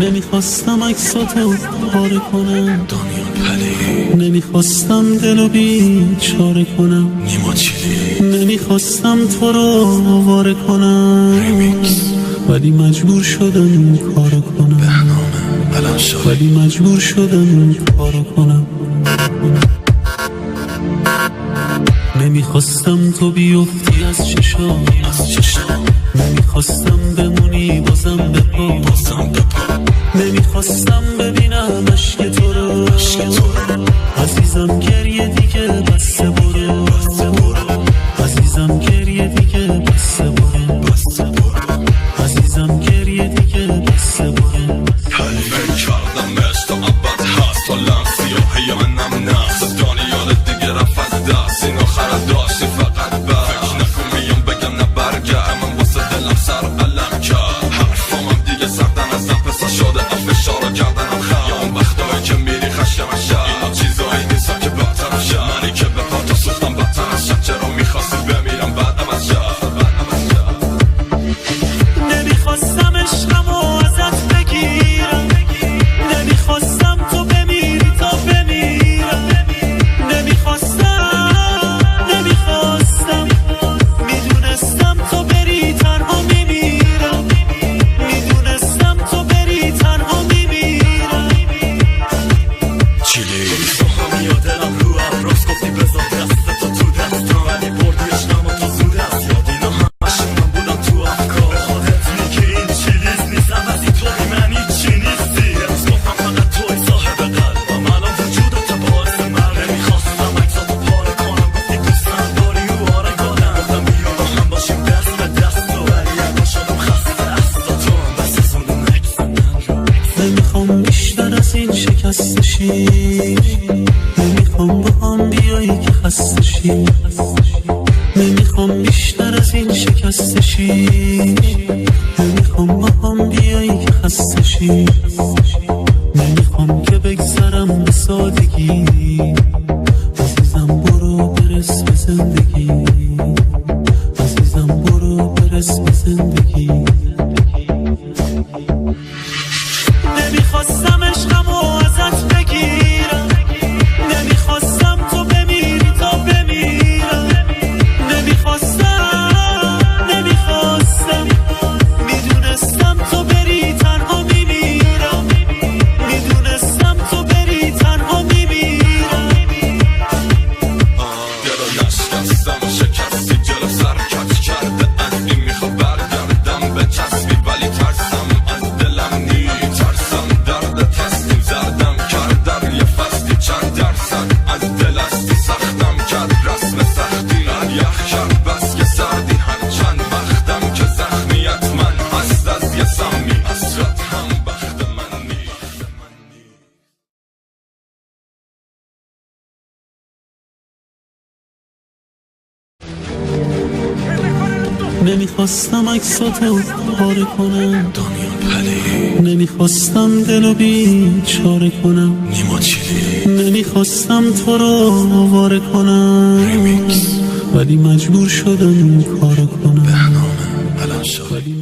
نمیخواستم عکساتو پاره کنم، دنیا پلی. نمیخواستم دلو بیچاره کنم، نیما چیلی. نمیخواستم تو رو آواره کنم ریمیکس. ولی مجبور شدم این کارو کنم، بهنامه الان شد. ولی مجبور شدم این کارو کنم. نمیخواستم تو بیفتی از چشام، نمیخواستم بمونی بازم به پا. نمیخواستم ببینم عشق تو رو، عزیزم گریه دیگه بسته برو. عزیزم گریه دیگه بسته برو. عزیزم گریه دیگه بسته برو. فکر کردم عشق تا ابد هست، تا لحظه سیاهی منم نفس دانیال دیگه رفت از دست. این آخر داشتی فقط بر فکر نکن میام بگم نه برگرد. من واسه دلم سر قلم کرد، حرفامم دیگه سردن ازم پسا شده افشارو کردنم خم. یا اون وقتایی که میری خشم شد، اینا چیزایی نیستن که بهتر شد. منی که به پاتا سوختم بدتر از شد. چرا میخواستی بمیرم بعدم از شد. نمیخواستم عشقمو ازت بگیرم، نمیخواستم تو بمیری تا بمیرم. نمیخواستم میدونستم تو بری تنها میمیرم. میدونستم تو بری تنها میمیرم. چیلی میاد دلم رو ابراز گفتی بذار دستتو تو دستم، ولی بردی عشقمو تو زود است. یاد اینا همشون من بودم تو افکار. به خودت میگی این چیلیز نیستم، ولی توی من هیچی نیستی. امروز گفتم فقط توی صاحب قلبم، الان وجودت باعث من. نمیخواستم عکساتو پاره کنم، گفتی دوستم داری و آره گادم. گفتم بیا با هم باشیم دست به دست، ولی الان شدم خسته از تو هم بس زندم عکس من رو. نمیخوام بیشتر از این شکست شی، نمیخوام با هم بیایی که خسته شی. نمیخوام بیشتر از این شکست شی، نمیخوام با هم بیایی که خسته شی. نمیخوام که بگذرم به سادگی، عزیزم برو برس به زندگی. عزیزم برو برس به زندگی. نمیخواستم عشقمو ازت بگیرم، نمیخواستم تو بمیری تا بمیرم. نمیخواستم میدونستم تو بری تنها میمیرم. میدونستم تو بری تنها میمیرم. دلو نشکستم شکستی جلو سر کج کرده. از این میخوا برگردم به چسبی، ولی ترسم از دلم میترسم. درد تسلیم زردم کرد در یه فصلی چند درصد. از دل استی سختم کرد رسم سختی. یخ کرد بس که سردی هر چند وقتم که زخمیت من هست از یه سمی. حسرت هم بخت من نیست. نمیخواستم عکساتو پاره کنم، دنیا پلی. نمیخواستم دلو بیچاره کنم، نیما چیلی. نمیخواستم تو رو آواره کنم ریمیکس. ولی مجبور شدم این کارو کنم، بهنامه الان شد. ولی